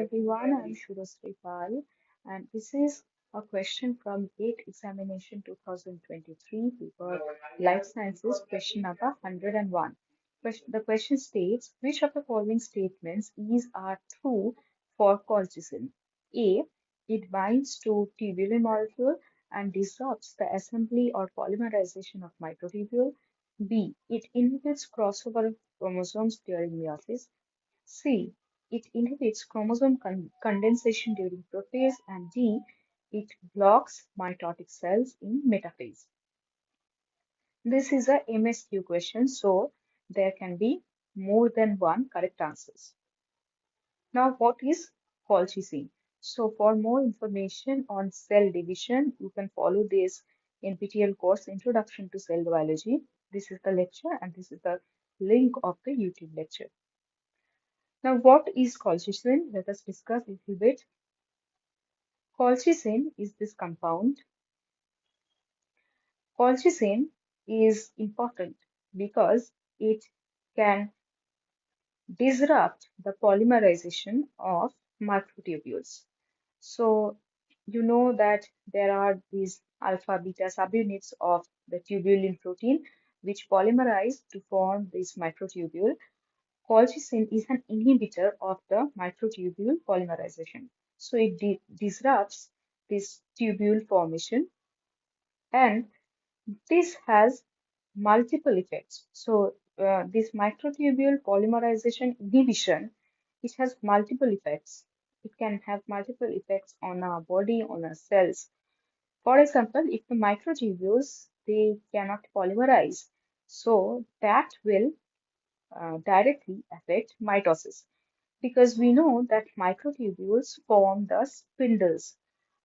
everyone, I'm Shurasri Pal, and this is a question from GATE Examination 2023 paper Life Sciences, question number 101. The question states, which of the following statements is are true for colchicine? A. It binds to tubulin molecule and disrupts the assembly or polymerization of microtubule. B. It inhibits crossover of chromosomes during meiosis. C. It inhibits chromosome condensation during prophase, and D. It blocks mitotic cells in metaphase. This is a MSQ question, so there can be more than one correct answers. Now, what is colchicine? So, for more information on cell division, you can follow this NPTEL course Introduction to Cell Biology. This is the lecture, and this is the link of the YouTube lecture. Now, what is colchicine? Let us discuss a little bit. Colchicine is this compound. Colchicine is important because it can disrupt the polymerization of microtubules. So, you know that there are these alpha beta subunits of the tubulin protein which polymerize to form this microtubule. Colchicine is an inhibitor of the microtubule polymerization. So it disrupts this tubule formation, and this has multiple effects. So this microtubule polymerization inhibition, it has multiple effects. It can have multiple effects on our body, on our cells. For example, if the microtubules they cannot polymerize, so that will directly affect mitosis, because we know that microtubules form the spindles,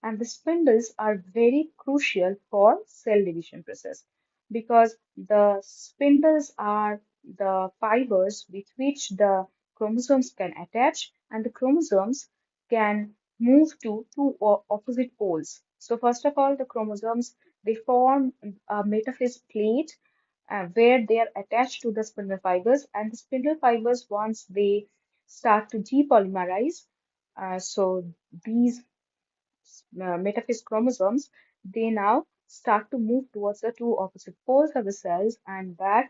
and the spindles are very crucial for cell division process, because the spindles are the fibers with which the chromosomes can attach, and the chromosomes can move to two opposite poles. So first of all, the chromosomes they form a metaphase plate where they are attached to the spindle fibers, and the spindle fibers, once they start to depolymerize, so these metaphase chromosomes, they now start to move towards the two opposite poles of the cells, and that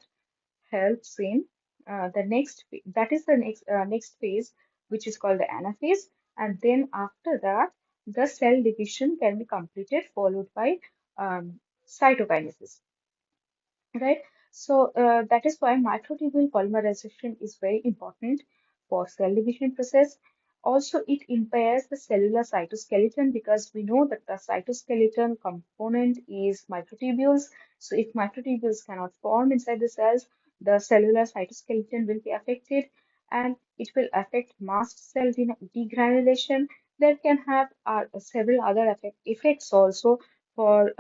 helps in that is the next phase, which is called the anaphase, and then after that the cell division can be completed, followed by cytokinesis. Right. So that is why microtubule polymerization is very important for cell division process. Also, it impairs the cellular cytoskeleton, because we know that the cytoskeleton component is microtubules. So if microtubules cannot form inside the cells, the cellular cytoskeleton will be affected, and it will affect mast cell degranulation. There can have several other effects also for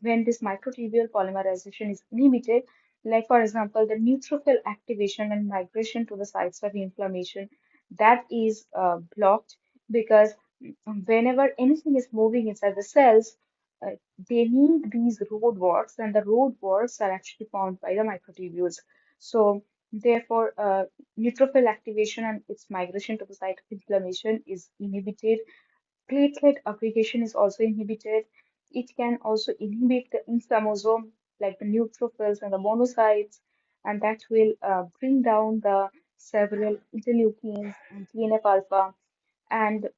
when this microtubule polymerization is inhibited, like for example, the neutrophil activation and migration to the sites of inflammation, that is blocked, because whenever anything is moving inside the cells, uh, they need these roadworks, and the roadworks are actually formed by the microtubules. So therefore, neutrophil activation and its migration to the site of inflammation is inhibited. Platelet aggregation is also inhibited. It can also inhibit the inflammasome, like the neutrophils and the monocytes, and that will bring down the several interleukins and TNF alpha. And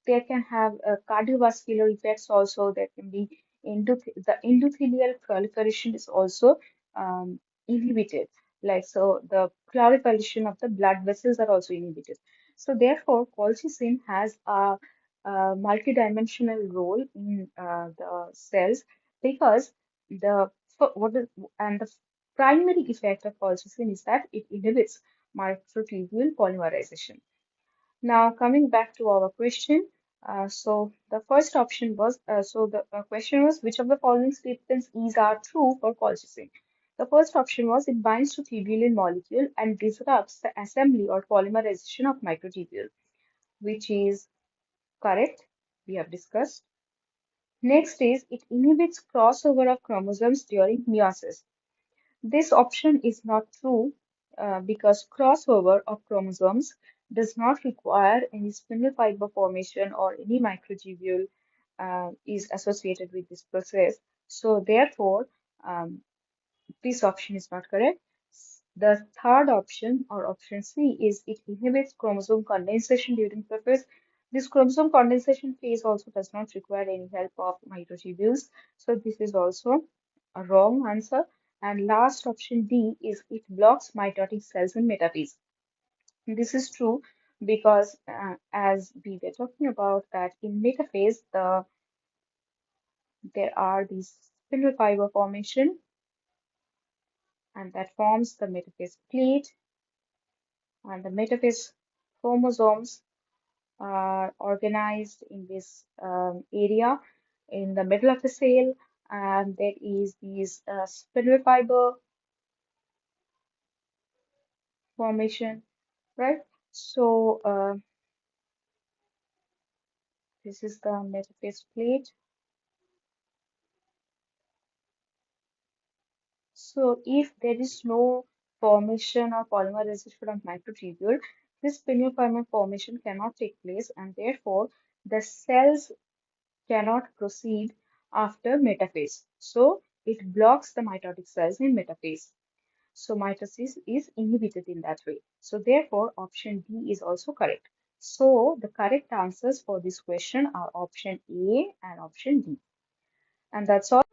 they can have cardiovascular effects also. There can be the endothelial proliferation is also inhibited. Like so, the proliferation of the blood vessels are also inhibited. So therefore, colchicine has a multidimensional role in the cells, because the what is and the primary effect of colchicine is that it inhibits microtubule polymerization. Now, coming back to our question, so the first option was, the question was, which of the following statements is are true for colchicine? The first option was, it binds to tubulin molecule and disrupts the assembly or polymerization of microtubule, which is correct. We have discussed. Next is, it inhibits crossover of chromosomes during meiosis. This option is not true because crossover of chromosomes does not require any spindle fiber formation or any microtubule is associated with this process. So therefore, um, this option is not correct. The third option, or option C, is it inhibits chromosome condensation during the phase. This chromosome condensation phase also does not require any help of microtubules. So this is also a wrong answer. And last option D is it blocks mitotic cells in metaphase. This is true because as we were talking about that in metaphase, there are these spindle fiber formation and that forms the metaphase plate, and the metaphase chromosomes are organized in this area in the middle of the cell, and there is these spindle fiber formation, right? So this is the metaphase plate. So if there is no formation or polymerization of microtubule, this spindle fiber formation cannot take place, and therefore the cells cannot proceed after metaphase. So it blocks the mitotic cells in metaphase. So mitosis is inhibited in that way. So therefore option D is also correct. So the correct answers for this question are option A and option D. And that's all.